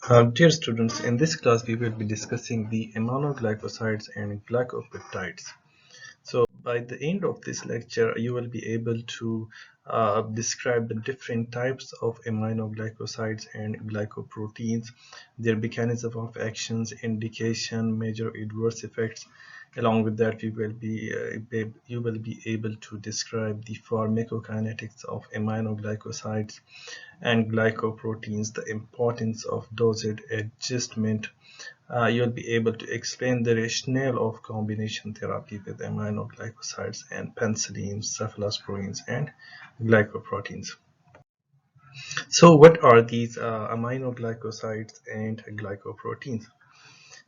Dear students, in this class we will be discussing the aminoglycosides and glycopeptides. So by the end of this lecture, you will be able to describe the different types of aminoglycosides and glycoproteins, their mechanism of actions, indication, major adverse effects. Along with that, you will be able to describe the pharmacokinetics of aminoglycosides and glycoproteins, the importance of dosage adjustment. You'll be able to explain the rationale of combination therapy with aminoglycosides and penicillins, cephalosporins, and glycoproteins. So, what are these aminoglycosides and glycoproteins?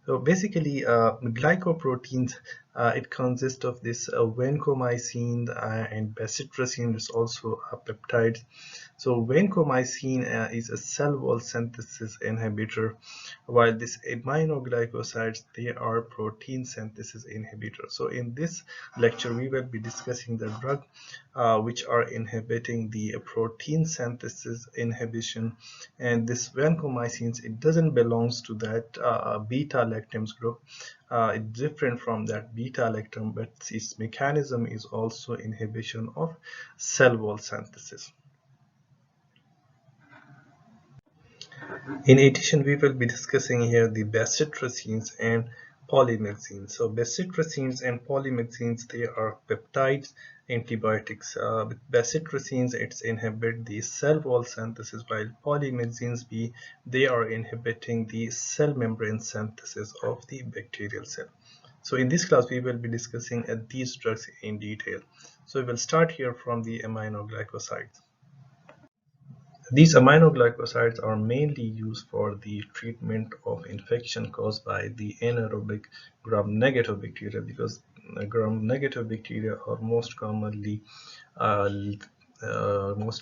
So basically, glycoproteins, it consists of this vancomycin and bacitracin is also a peptide. So vancomycin is a cell wall synthesis inhibitor, while this aminoglycosides, they are protein synthesis inhibitors. So in this lecture, we will be discussing the drug which are inhibiting the protein synthesis inhibition, and this vancomycin, it doesn't belongs to that beta lactams group. It's different from that beta lactam, but its mechanism is also inhibition of cell wall synthesis. In addition, we will be discussing here the bacitracins and polymyxins. So bacitracins and polymyxins, they are peptides antibiotics. With bacitracins, it's inhibit the cell wall synthesis, while polymyxins, they are inhibiting the cell membrane synthesis of the bacterial cell. So in this class, we will be discussing these drugs in detail. So we will start here from the aminoglycosides. These aminoglycosides are mainly used for the treatment of infection caused by the anaerobic gram-negative bacteria, because gram-negative bacteria are uh, most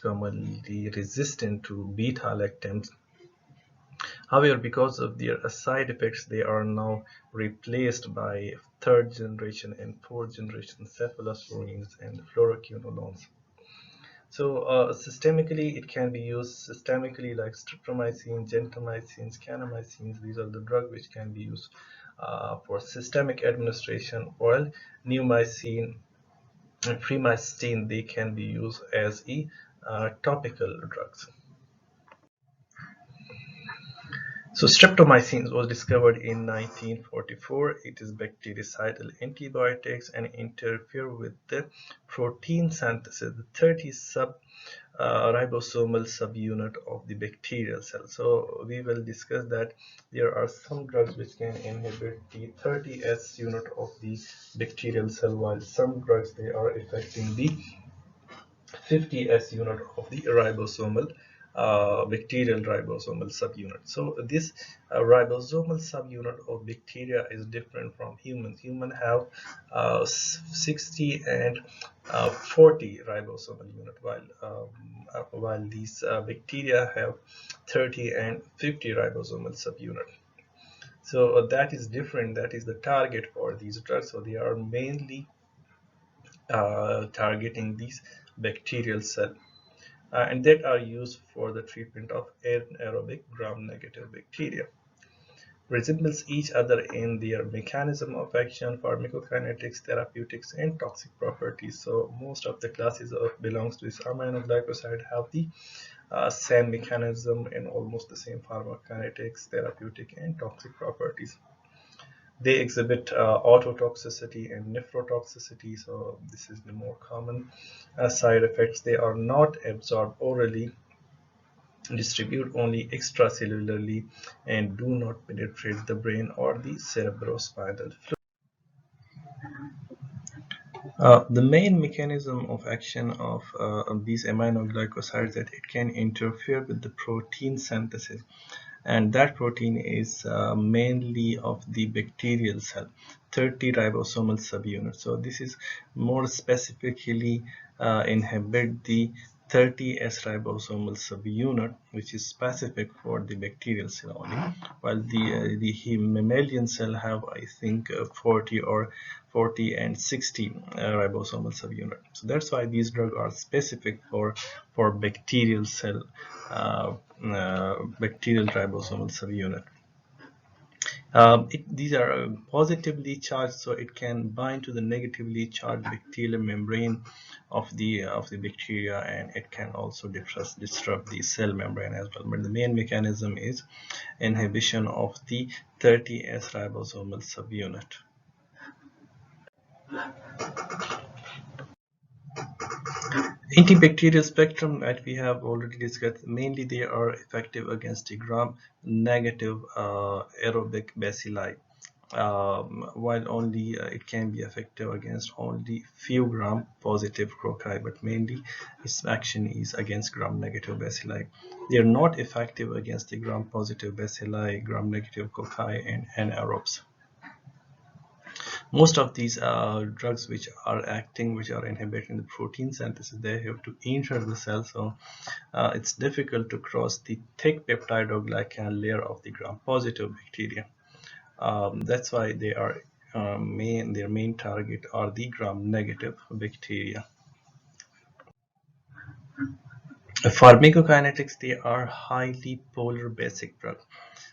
commonly resistant to beta lactams. However, because of their side effects, they are now replaced by third generation and fourth generation cephalosporins and fluoroquinolones. So systemically, it can be used systemically like streptomycin, gentamicin, kanamycin. These are the drugs which can be used for systemic administration, while neomycin and primycin, they can be used as topical drugs. So streptomycin was discovered in 1944. It is bactericidal antibiotics and interfere with the protein synthesis, the 30 ribosomal subunit of the bacterial cell. So we will discuss that there are some drugs which can inhibit the 30S unit of the bacterial cell, while some drugs, they are affecting the 50S unit of the bacterial ribosomal subunit. So this ribosomal subunit of bacteria is different from humans. Humans have 60 and 40 ribosomal unit, while these bacteria have 30 and 50 ribosomal subunit. So that is different. That is the target for these drugs. So they are mainly targeting these bacterial cell, and that are used for the treatment of anaerobic gram-negative bacteria. Resembles each other in their mechanism of action, pharmacokinetics, therapeutics, and toxic properties. So most of the classes belongs to this aminoglycoside have the same mechanism and almost the same pharmacokinetics, therapeutic, and toxic properties. They exhibit autotoxicity and nephrotoxicity, so this is the more common side effects. They are not absorbed orally, distribute only extracellularly, and do not penetrate the brain or the cerebrospinal fluid. The main mechanism of action of these aminoglycosides, that it can interfere with the protein synthesis, and that protein is mainly of the bacterial cell, 30 ribosomal subunits. So this is more specifically inhibit the 30S ribosomal subunit, which is specific for the bacterial cell only, while the mammalian cell have, I think, 40 and 60 ribosomal subunit. So that's why these drugs are specific for bacterial cell, bacterial ribosomal subunit. These are positively charged, so it can bind to the negatively charged bacterial membrane of the bacteria, and it can also disrupt the cell membrane as well. But the main mechanism is inhibition of the 30S ribosomal subunit. Antibacterial spectrum that we have already discussed, mainly they are effective against the gram-negative aerobic bacilli, while only it can be effective against only few gram-positive cocci, but mainly its action is against gram-negative bacilli. They are not effective against the gram-positive bacilli, gram-negative cocci, and anaerobes. Most of these drugs which are inhibiting the protein synthesis, they have to enter the cell, so it's difficult to cross the thick peptidoglycan layer of the gram-positive bacteria. That's why they are their main target are the gram-negative bacteria. Pharmacokinetics, they are highly polar basic drugs.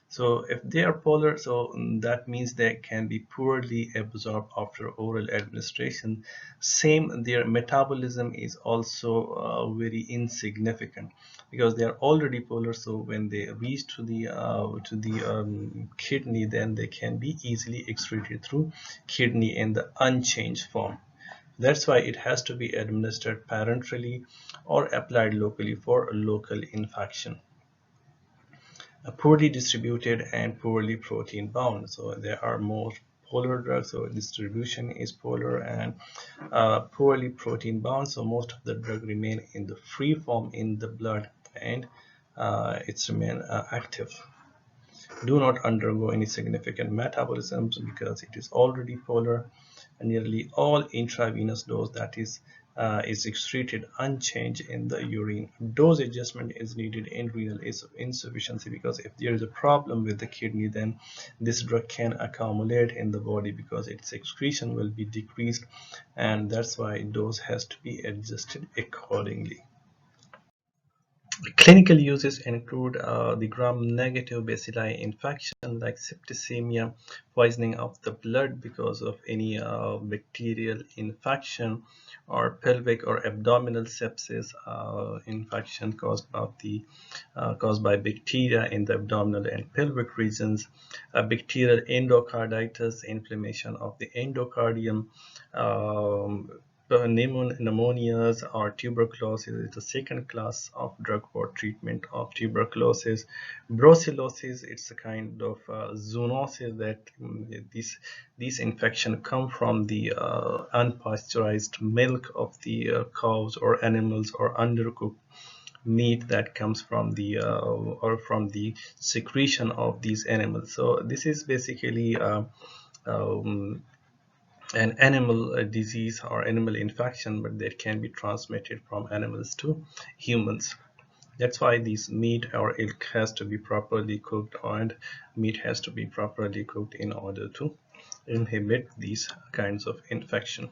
So if they are polar, so that means they can be poorly absorbed after oral administration. Same, their metabolism is also very insignificant because they are already polar. So when they reach to the kidney, then they can be easily excreted through kidney in the unchanged form. That's why it has to be administered parenterally or applied locally for local infection. Poorly distributed and poorly protein bound, so there are more polar drugs, so distribution is polar, and poorly protein bound, so most of the drug remain in the free form in the blood, and it's remain active, do not undergo any significant metabolisms because it is already polar, and nearly all intravenous dose, that is excreted unchanged in the urine. Dose adjustment is needed in renal insufficiency, because if there is a problem with the kidney, then this drug can accumulate in the body because its excretion will be decreased, and that's why dose has to be adjusted accordingly. Clinical uses include the gram-negative bacilli infection like septicemia, poisoning of the blood because of any bacterial infection, or pelvic or abdominal sepsis infection caused by bacteria in the abdominal and pelvic regions, bacterial endocarditis, inflammation of the endocardium, pneumonias or tuberculosis is the second class of drug for treatment of tuberculosis. Brucellosis, it's a kind of zoonosis that these infections come from the unpasteurized milk of the cows or animals, or undercooked meat that comes from the or from the secretion of these animals. So this is basically um, an animal disease or animal infection, but that can be transmitted from animals to humans. That's why this meat or ilk has to be properly cooked, and meat has to be properly cooked in order to inhibit these kinds of infection.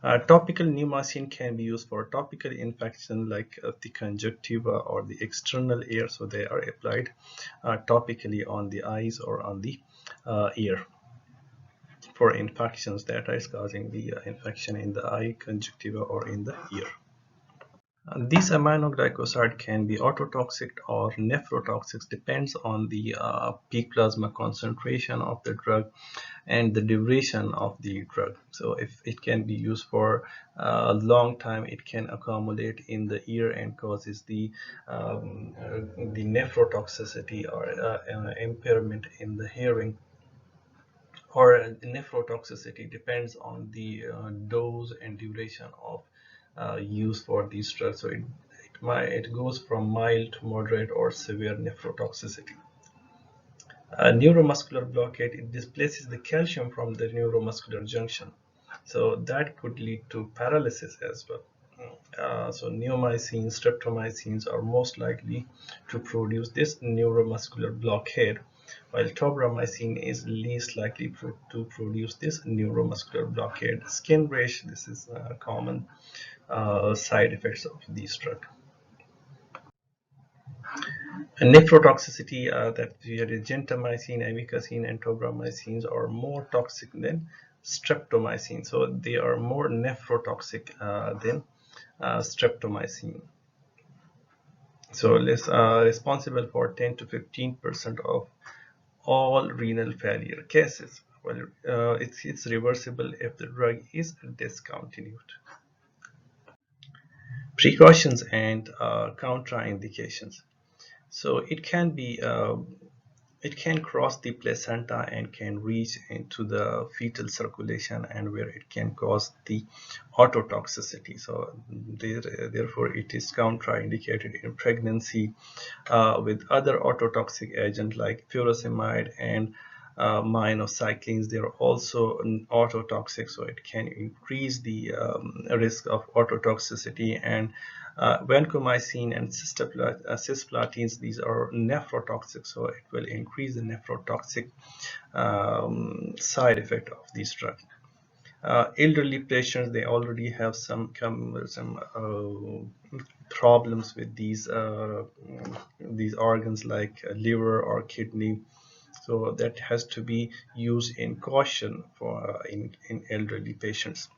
Topical neomycin can be used for topical infection like the conjunctiva or the external ear, so they are applied topically on the eyes or on the ear for infections that is causing the infection in the eye, conjunctiva, or in the ear. These aminoglycosides can be ototoxic or nephrotoxic, depends on the peak plasma concentration of the drug and the duration of the drug. So if it can be used for a long time, it can accumulate in the ear and causes the nephrotoxicity or impairment in the hearing. Or nephrotoxicity depends on the dose and duration of use for these drugs. So it goes from mild to moderate or severe nephrotoxicity. Neuromuscular blockade, it displaces the calcium from the neuromuscular junction, so that could lead to paralysis as well. So neomycin, streptomycins are most likely to produce this neuromuscular blockade, while tobramycin is least likely to produce this neuromuscular blockade. Skin rash, this is common side effects of these drugs. And nephrotoxicity, that where gentamicin, amikacin, and tobramycins are more toxic than streptomycin. So they are more nephrotoxic than streptomycin. So less responsible for 10 to 15% of all renal failure cases. Well, it's reversible if the drug is discontinued. Precautions and contraindications. So it can cross the placenta and can reach into the fetal circulation, and where it can cause the ototoxicity. So therefore it is contraindicated in pregnancy with other ototoxic agents like furosemide and minocyclines. They are also ototoxic, so it can increase the risk of ototoxicity. And vancomycin and cisplatins, these are nephrotoxic, so it will increase the nephrotoxic side effect of these drugs. Elderly patients, they already have some problems with these organs like liver or kidney, so that has to be used in caution for in elderly patients.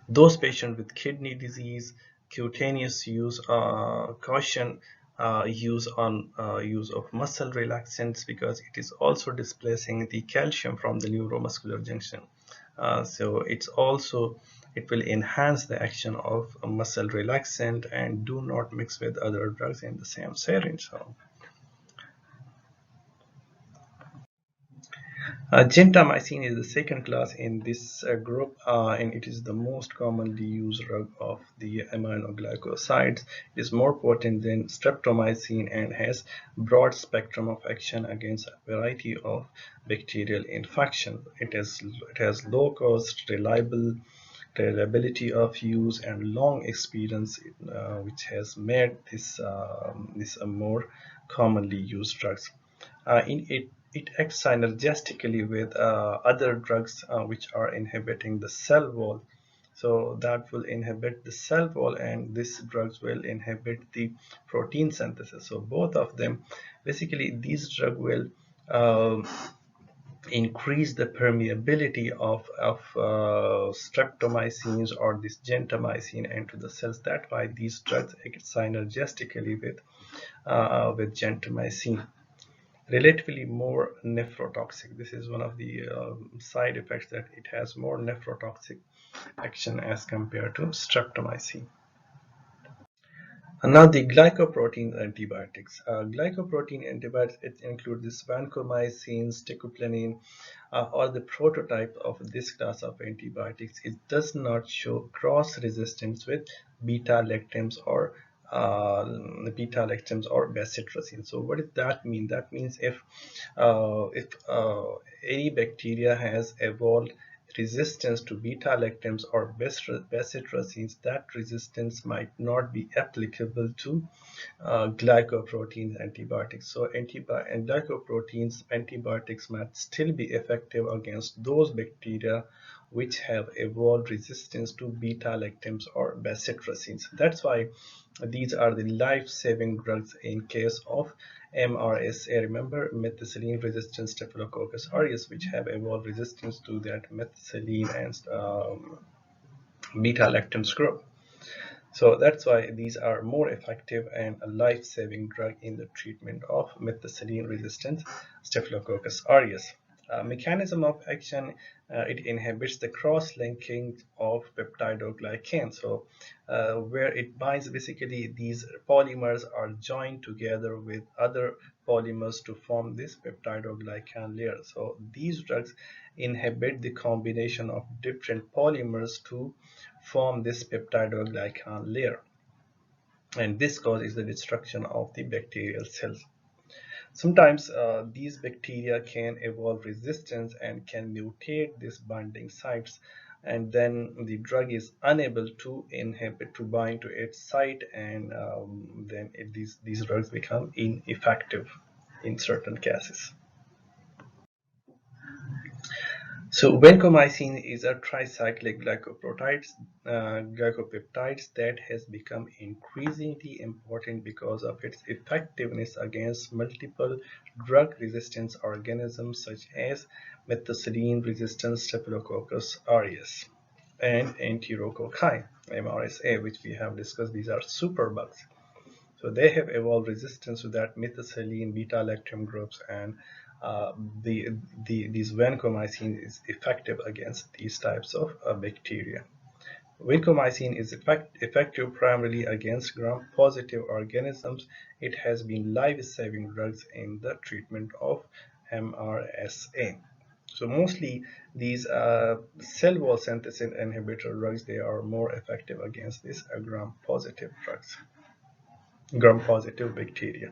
Those patients with kidney disease, cutaneous use, caution use of muscle relaxants, because it is also displacing the calcium from the neuromuscular junction. So it will enhance the action of a muscle relaxant, and do not mix with other drugs in the same syringe. So gentamicin is the second class in this group, and it is the most commonly used drug of the aminoglycosides. It is more potent than streptomycin and has broad spectrum of action against a variety of bacterial infection. It has low cost, reliability of use, and long experience, which has made this a more commonly used drugs. It acts synergistically with other drugs which are inhibiting the cell wall. So that will inhibit the cell wall, and these drugs will inhibit the protein synthesis. So both of them, basically, these drugs will increase the permeability of streptomycins or this gentamicin into the cells. That's why these drugs act synergistically with gentamicin. Relatively more nephrotoxic. This is one of the side effects, that it has more nephrotoxic action as compared to streptomycin. And now the glycoprotein antibiotics. Glycoprotein antibiotics, it includes this vancomycin, teicoplanin, or the prototype of this class of antibiotics. It does not show cross resistance with beta-lactams or bacitracin. So what does that mean? That means if any bacteria has evolved resistance to beta-lactams or bacitracins, that resistance might not be applicable to glycoprotein antibiotics. So and glycoproteins antibiotics might still be effective against those bacteria which have evolved resistance to beta-lactams or bacitracins. That's why these are the life-saving drugs in case of MRSA. Remember, methicillin-resistant Staphylococcus aureus, which have evolved resistance to that methicillin and beta-lactams group. So that's why these are more effective and a life-saving drug in the treatment of methicillin-resistant Staphylococcus aureus. Mechanism of action, it inhibits the cross-linking of peptidoglycan. So where it binds, basically these polymers are joined together with other polymers to form this peptidoglycan layer. So these drugs inhibit the combination of different polymers to form this peptidoglycan layer, and this causes the destruction of the bacterial cells. Sometimes these bacteria can evolve resistance and can mutate these binding sites, and then the drug is unable to bind to its site, and then these drugs become ineffective in certain cases. So vancomycin is a tricyclic glycopeptides that has become increasingly important because of its effectiveness against multiple drug-resistant organisms such as methicillin-resistant Staphylococcus aureus and Enterococci, MRSA, which we have discussed. These are superbugs. So they have evolved resistance to that methicillin, beta-lactam groups, and uh, the, these vancomycin is effective against these types of bacteria. Vancomycin is effective primarily against gram-positive organisms. It has been life-saving drugs in the treatment of MRSA. So mostly these cell wall synthesis inhibitor drugs, they are more effective against these gram-positive drugs, gram-positive bacteria.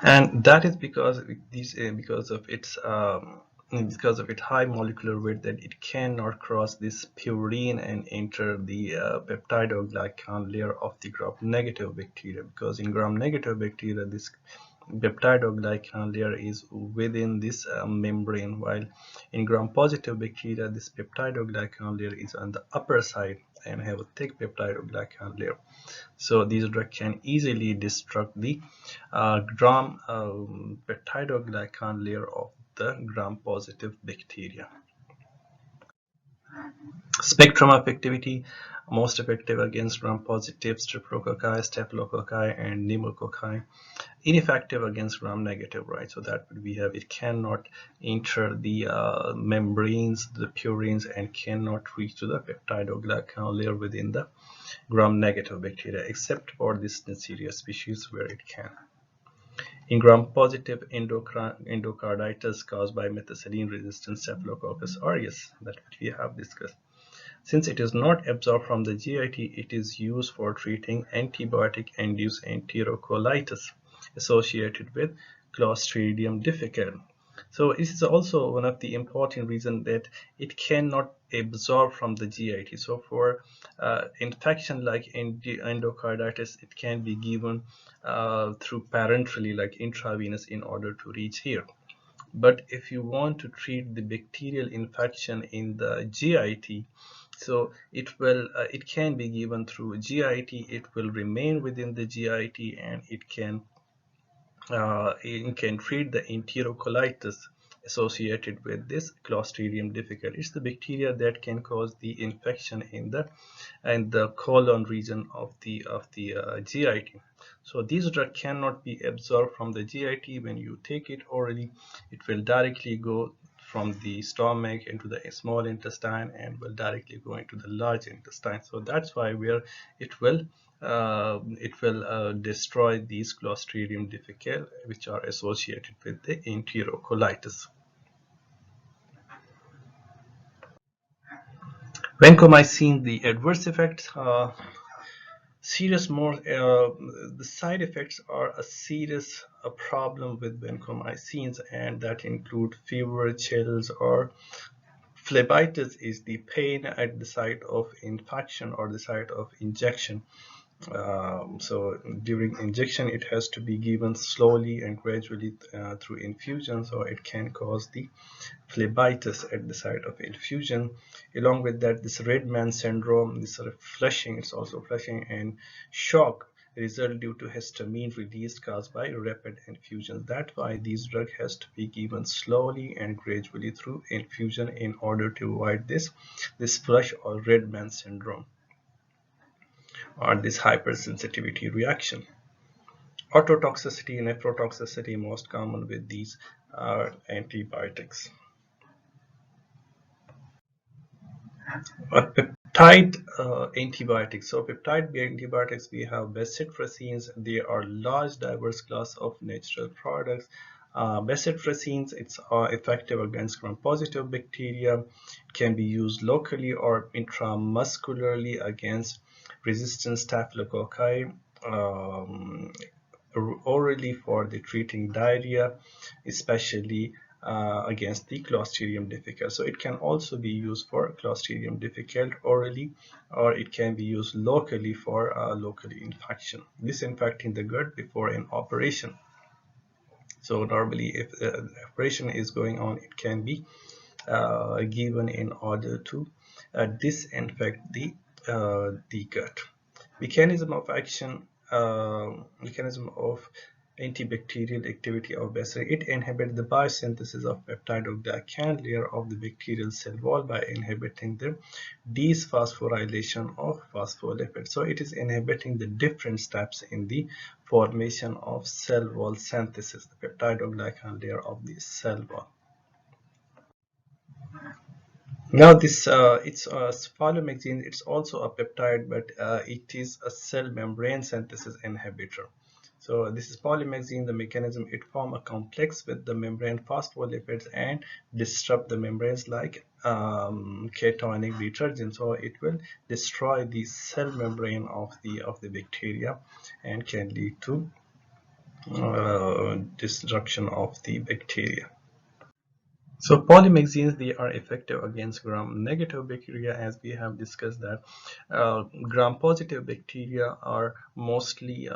And that is because these because of its high molecular weight, that it cannot cross this purine and enter the peptidoglycan layer of the gram-negative bacteria, because in gram-negative bacteria this peptidoglycan layer is within this membrane, while in gram-positive bacteria this peptidoglycan layer is on the upper side and have a thick peptidoglycan layer. So these drugs can easily destruct the gram peptidoglycan layer of the gram-positive bacteria. Spectrum of activity: most effective against gram-positive streptococci, staphylococci, and pneumococci. Ineffective against gram-negative, right? So that we have, it cannot enter the membranes, the purines, and cannot reach to the peptidoglycan layer within the gram-negative bacteria, except for this Neisseria species where it can. In gram-positive endocarditis caused by methicillin-resistant Staphylococcus aureus that we have discussed. Since it is not absorbed from the GIT, it is used for treating antibiotic-induced enterocolitis associated with Clostridium difficile. So this is also one of the important reasons that it cannot absorb from the GIT. So for infection like endocarditis, it can be given through parenterally, like intravenous, in order to reach here. But if you want to treat the bacterial infection in the GIT, so it can be given through GIT. It will remain within the GIT, and it can treat the enterocolitis associated with this Clostridium difficile. It's the bacteria that can cause the infection in the colon region of the GIT. So these drugs cannot be absorbed from the GIT. When you take it orally, it will directly go from the stomach into the small intestine and will directly go into the large intestine. So that's why it will destroy these Clostridium difficile, which are associated with the enterocolitis. Vancomycin, the adverse effects, the side effects are a serious problem with vancomycins, and that include fever, chills, or phlebitis is the pain at the site of infection or the site of injection. So during injection, it has to be given slowly and gradually through infusion, so it can cause the phlebitis at the site of infusion. Along with that, this red man syndrome, this sort of flushing, it's also flushing, and shock result due to histamine release caused by rapid infusion. That's why these drug has to be given slowly and gradually through infusion in order to avoid this flush or red man syndrome or this hypersensitivity reaction. Ototoxicity and nephrotoxicity most common with these antibiotics. Peptide antibiotics. So peptide antibiotics, we have bezethracines. They are large diverse class of natural products. Bezethracines, it's effective against gram-positive bacteria. It can be used locally or intramuscularly against resistant staphylococci. Orally for the treating diarrhea, especially against the Clostridium difficile. So it can also be used for Clostridium difficile orally, or it can be used locally for local infection, disinfecting the gut before an operation. So normally if the operation is going on, it can be given in order to disinfect the gut. Mechanism of action, mechanism of antibacterial activity of bacteria. It inhibits the biosynthesis of peptidoglycan layer of the bacterial cell wall by inhibiting the desphosphorylation of phospholipids. So it is inhibiting the different steps in the formation of cell wall synthesis, the peptidoglycan layer of the cell wall. Now this it's polymyxin. It's also a peptide, but it is a cell membrane synthesis inhibitor. So this is polymyxin. The mechanism, it form a complex with the membrane phospholipids and disrupt the membranes like cationic detergent. So it will destroy the cell membrane of the bacteria and can lead to destruction of the bacteria. So polymyxins, they are effective against gram-negative bacteria, as we have discussed that gram-positive bacteria are mostly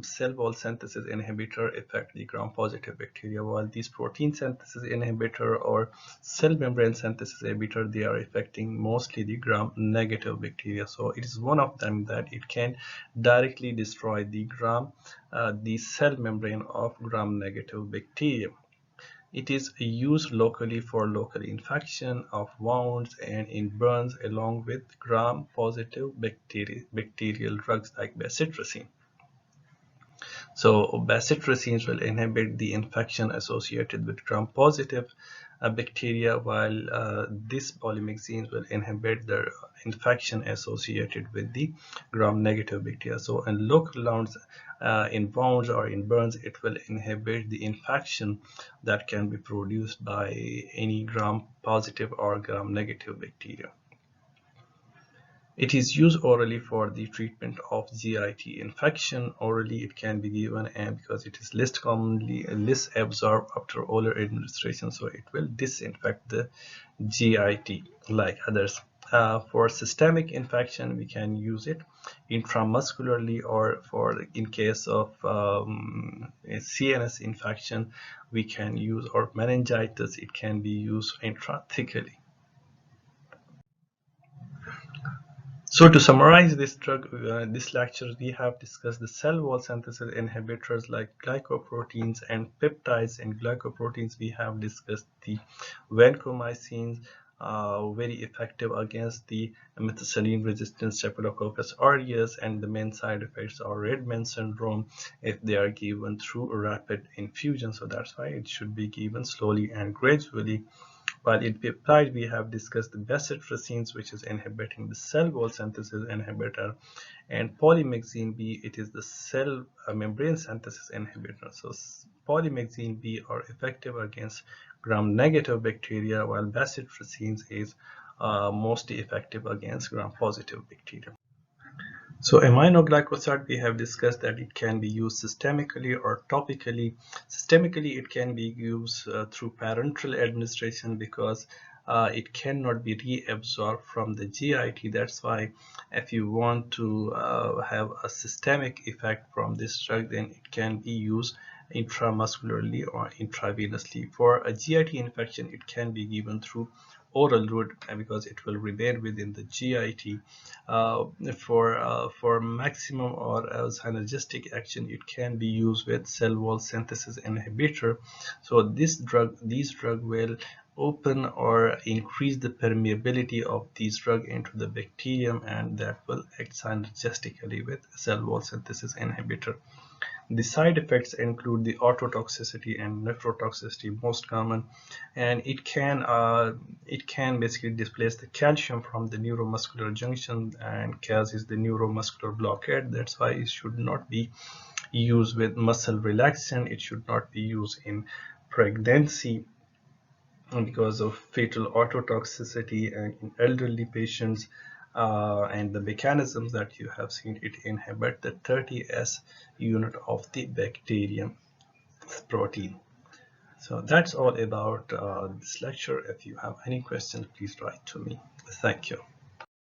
cell wall synthesis inhibitor affect the gram-positive bacteria, while these protein synthesis inhibitor or cell membrane synthesis inhibitor, they are affecting mostly the gram-negative bacteria. So it is one of them that it can directly destroy the cell membrane of gram-negative bacteria. It is used locally for local infection of wounds and in burns, along with gram-positive bacterial drugs like bacitracin. So bacitracins will inhibit the infection associated with gram-positive bacteria, while this polymyxins will inhibit the infection associated with the gram-negative bacteria. So in local wounds, in wounds or in burns, it will inhibit the infection that can be produced by any gram-positive or gram-negative bacteria. It is used orally for the treatment of GIT infection. Orally, it can be given, and because it is less absorbed after oral administration, so it will disinfect the GIT like others. For systemic infection, we can use it intramuscularly, or for in case of a CNS infection, we can use, or meningitis, it can be used intrathecally. So to summarize this lecture, we have discussed the cell wall synthesis inhibitors like glycoproteins and peptides. And glycoproteins, we have discussed the vancomycins, very effective against the methicillin-resistant Staphylococcus aureus, and the main side effects are red man syndrome if they are given through rapid infusion. So that's why it should be given slowly and gradually. While in peptide, we have discussed the bacitracins, which is inhibiting the cell wall synthesis inhibitor, and polymyxin B, it is the cell membrane synthesis inhibitor. So polymyxin B are effective against gram-negative bacteria, while bacitracins is mostly effective against gram-positive bacteria. So aminoglycoside, we have discussed that it can be used systemically or topically. Systemically, it can be used through parenteral administration because it cannot be reabsorbed from the GIT. That's why if you want to have a systemic effect from this drug, then it can be used intramuscularly or intravenously. For a GIT infection, it can be given through oral route because it will remain within the GIT. For maximum or synergistic action, it can be used with cell wall synthesis inhibitor. So these drug will open or increase the permeability of these drug into the bacterium, and that will act synergistically with cell wall synthesis inhibitor. The side effects include the ototoxicity and nephrotoxicity, most common, and it can basically displace the calcium from the neuromuscular junction and causes the neuromuscular blockade. That's why it should not be used with muscle relaxant. It should not be used in pregnancy because of fatal ototoxicity, and in elderly patients, and the mechanisms that you have seen, it inhibit the 30S unit of the bacterium protein. So that's all about this lecture. If you have any questions, please write to me. Thank you.